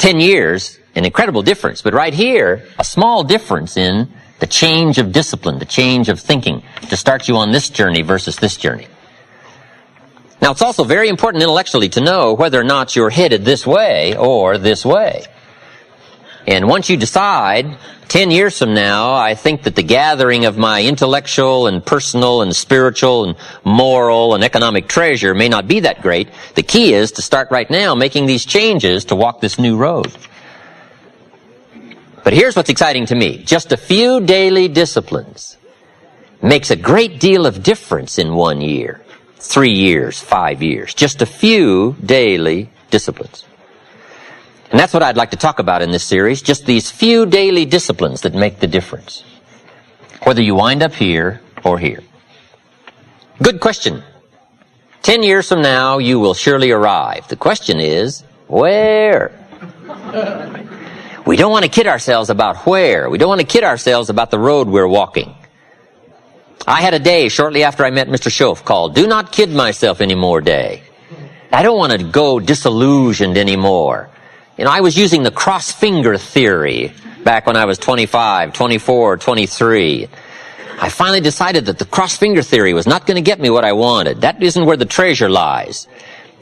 10 years, an incredible difference. But right here, a small difference in the change of discipline, the change of thinking to start you on this journey versus this journey. Now, it's also very important intellectually to know whether or not you're headed this way or this way. And once you decide, 10 years from now, I think that the gathering of my intellectual and personal and spiritual and moral and economic treasure may not be that great, the key is to start right now making these changes to walk this new road. But here's what's exciting to me. Just a few daily disciplines makes a great deal of difference in 1 year, 3 years, 5 years. Just a few daily disciplines. And that's what I'd like to talk about in this series, just these few daily disciplines that make the difference. Whether you wind up here or here. Good question. 10 years from now, you will surely arrive. The question is, where? We don't want to kid ourselves about where. We don't want to kid ourselves about the road we're walking. I had a day shortly after I met Mr. Schoaf called Do Not Kid Myself Anymore Day. I don't want to go disillusioned anymore. You know, I was using the cross-finger theory back when I was 25, 24, 23. I finally decided that the cross-finger theory was not going to get me what I wanted. That isn't where the treasure lies.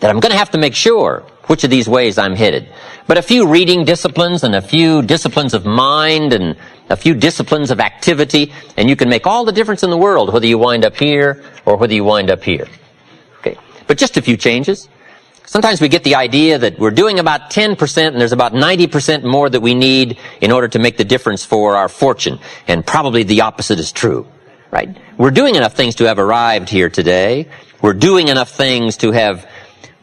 That I'm going to have to make sure which of these ways I'm headed. But a few reading disciplines and a few disciplines of mind and a few disciplines of activity, and you can make all the difference in the world whether you wind up here or whether you wind up here. Okay, but just a few changes. Sometimes we get the idea that we're doing about 10% and there's about 90% more that we need in order to make the difference for our fortune. And probably the opposite is true, right? We're doing enough things to have arrived here today. We're doing enough things to have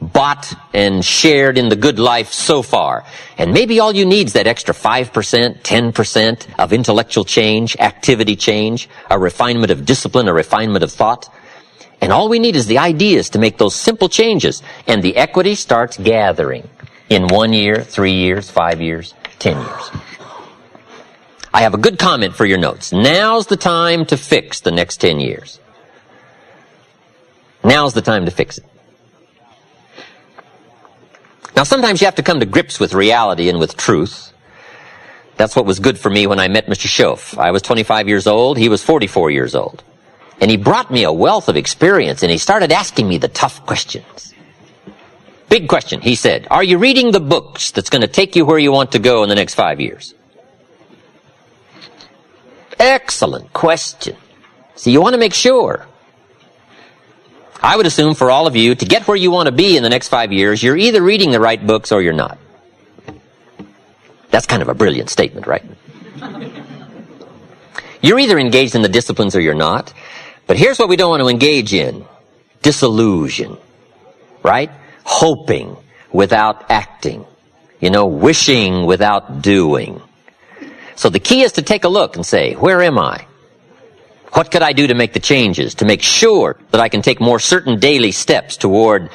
bought and shared in the good life so far. And maybe all you need is that extra 5%, 10% of intellectual change, activity change, a refinement of discipline, a refinement of thought. And all we need is the ideas to make those simple changes. And the equity starts gathering in 1 year, 3 years, 5 years, 10 years. I have a good comment for your notes. Now's the time to fix the next 10 years. Now's the time to fix it. Now, sometimes you have to come to grips with reality and with truth. That's what was good for me when I met Mr. Schoaf. I was 25 years old. He was 44 years old. And he brought me a wealth of experience, and he started asking me the tough questions. Big question, he said, are you reading the books that's going to take you where you want to go in the next 5 years? Excellent question. See, you want to make sure. I would assume for all of you, to get where you want to be in the next 5 years, you're either reading the right books or you're not. That's kind of a brilliant statement, right? You're either engaged in the disciplines or you're not. But here's what we don't want to engage in. Disillusion, right? Hoping without acting. You know, wishing without doing. So the key is to take a look and say, where am I? What could I do to make the changes, to make sure that I can take more certain daily steps toward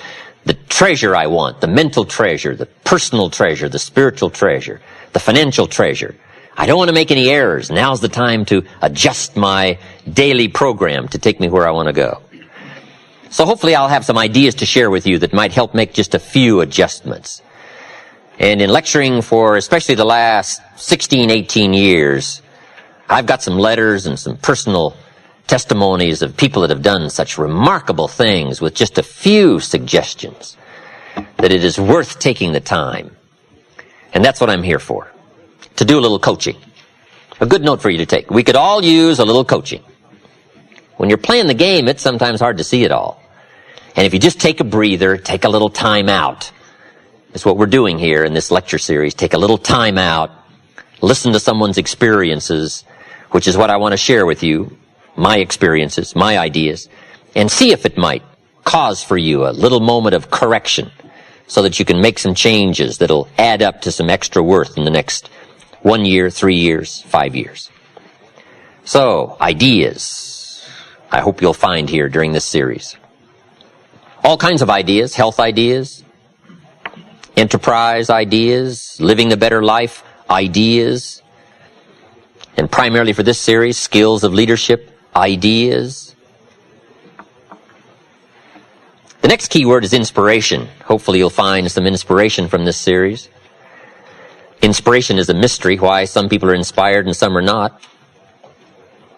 the treasure I want, the mental treasure, the personal treasure, the spiritual treasure, the financial treasure. I don't want to make any errors. Now's the time to adjust my daily program to take me where I want to go. So hopefully I'll have some ideas to share with you that might help make just a few adjustments. And in lecturing for especially the last 16, 18 years, I've got some letters and some personal testimonies of people that have done such remarkable things with just a few suggestions that it is worth taking the time. And that's what I'm here for. To do a little coaching. A good note for you to take. We could all use a little coaching. When you're playing the game, it's sometimes hard to see it all. And if you just take a breather, take a little time out. That's what we're doing here in this lecture series. Take a little time out. Listen to someone's experiences, which is what I want to share with you. My experiences, my ideas. And see if it might cause for you a little moment of correction so that you can make some changes that'll add up to some extra worth in the next 1 year, 3 years, 5 years. So, ideas, I hope you'll find here during this series. All kinds of ideas, health ideas, enterprise ideas, living the better life ideas, and primarily for this series, skills of leadership ideas. The next key word is inspiration. Hopefully you'll find some inspiration from this series. Inspiration is a mystery, why some people are inspired and some are not.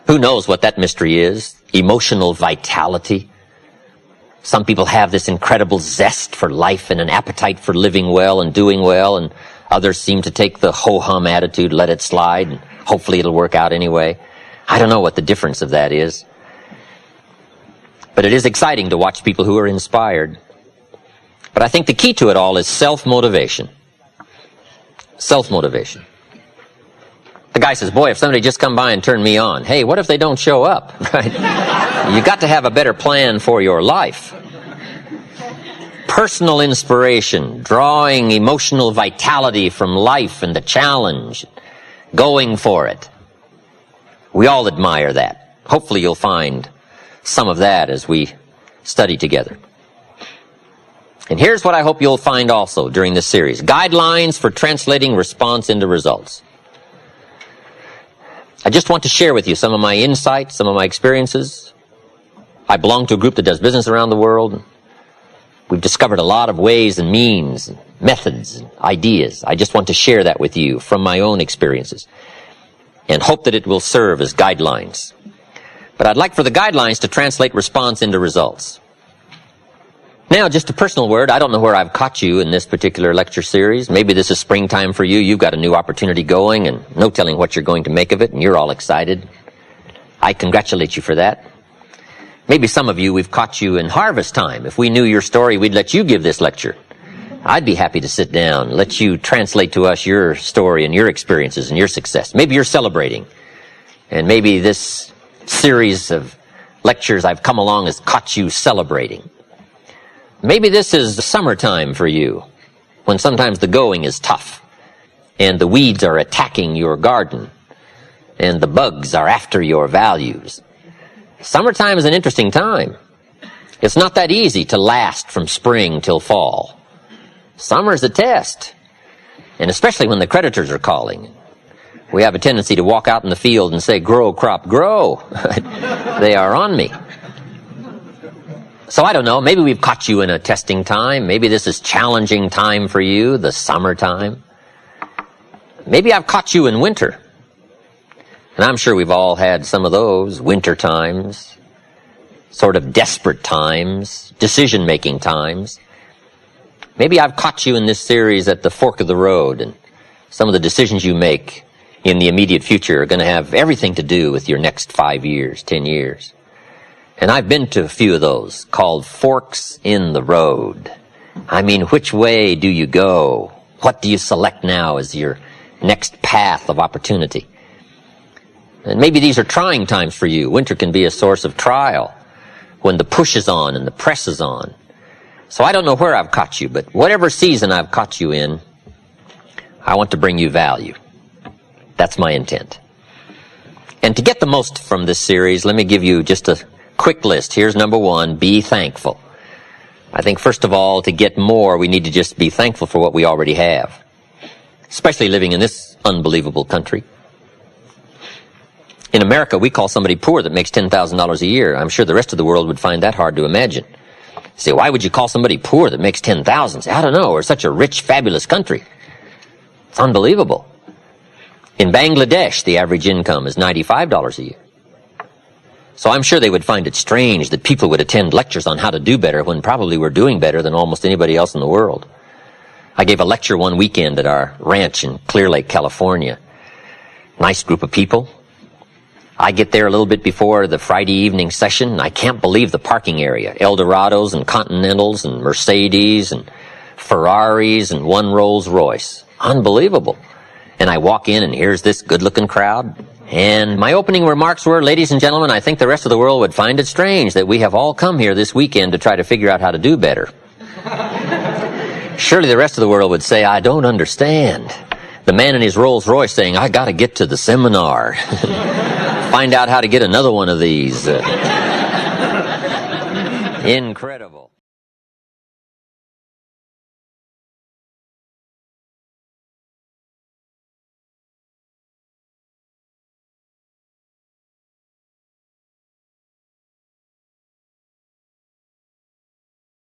Who knows what that mystery is? Emotional vitality. Some people have this incredible zest for life and an appetite for living well and doing well, and others seem to take the ho-hum attitude, let it slide, and hopefully it'll work out anyway. I don't know what the difference of that is. But it is exciting to watch people who are inspired. But I think the key to it all is self-motivation. Self-motivation. The guy says, boy, if somebody just come by and turn me on, hey, what if they don't show up? Right? You got to have a better plan for your life. Personal inspiration, drawing emotional vitality from life and the challenge, going for it. We all admire that. Hopefully you'll find some of that as we study together. And here's what I hope you'll find also during this series. Guidelines for translating response into results. I just want to share with you some of my insights, some of my experiences. I belong to a group that does business around the world. We've discovered a lot of ways and means, and methods, and ideas. I just want to share that with you from my own experiences and hope that it will serve as guidelines. But I'd like for the guidelines to translate response into results. Now, just a personal word. I don't know where I've caught you in this particular lecture series. Maybe this is springtime for you. You've got a new opportunity going and no telling what you're going to make of it, and you're all excited. I congratulate you for that. Maybe some of you, we've caught you in harvest time. If we knew your story, we'd let you give this lecture. I'd be happy to sit down, let you translate to us your story and your experiences and your success. Maybe you're celebrating. And maybe this series of lectures I've come along has caught you celebrating. Maybe this is the summertime for you, when sometimes the going is tough, and the weeds are attacking your garden, and the bugs are after your values. Summertime is an interesting time. It's not that easy to last from spring till fall. Summer's a test, and especially when the creditors are calling. We have a tendency to walk out in the field and say, grow, crop, grow. They are on me. So I don't know, maybe we've caught you in a testing time. Maybe this is challenging time for you, the summertime. Maybe I've caught you in winter. And I'm sure we've all had some of those winter times, sort of desperate times, decision-making times. Maybe I've caught you in this series at the fork of the road, and some of the decisions you make in the immediate future are going to have everything to do with your next 5 years, 10 years. And I've been to a few of those called forks in the road. I mean, which way do you go? What do you select now as your next path of opportunity? And maybe these are trying times for you. Winter can be a source of trial when the push is on and the press is on. So I don't know where I've caught you, but whatever season I've caught you in, I want to bring you value. That's my intent. And to get the most from this series, let me give you just a quick list. Here's number one, be thankful. I think first of all, to get more, we need to just be thankful for what we already have, especially living in this unbelievable country. In America, we call somebody poor that makes $10,000 a year. I'm sure the rest of the world would find that hard to imagine. Say, why would you call somebody poor that makes $10,000? Say, I don't know, we're such a rich, fabulous country. It's unbelievable. In Bangladesh, the average income is $95 a year. So I'm sure they would find it strange that people would attend lectures on how to do better when probably we're doing better than almost anybody else in the world. I gave a lecture one weekend at our ranch in Clear Lake, California. Nice group of people. I get there a little bit before the Friday evening session, and I can't believe the parking area. Eldorados and Continentals and Mercedes and Ferraris and one Rolls Royce. Unbelievable. And I walk in, and here's this good-looking crowd. And my opening remarks were, ladies and gentlemen, I think the rest of the world would find it strange that we have all come here this weekend to try to figure out how to do better. Surely the rest of the world would say, I don't understand. The man in his Rolls Royce saying, I got to get to the seminar. Find out how to get another one of these. Incredible.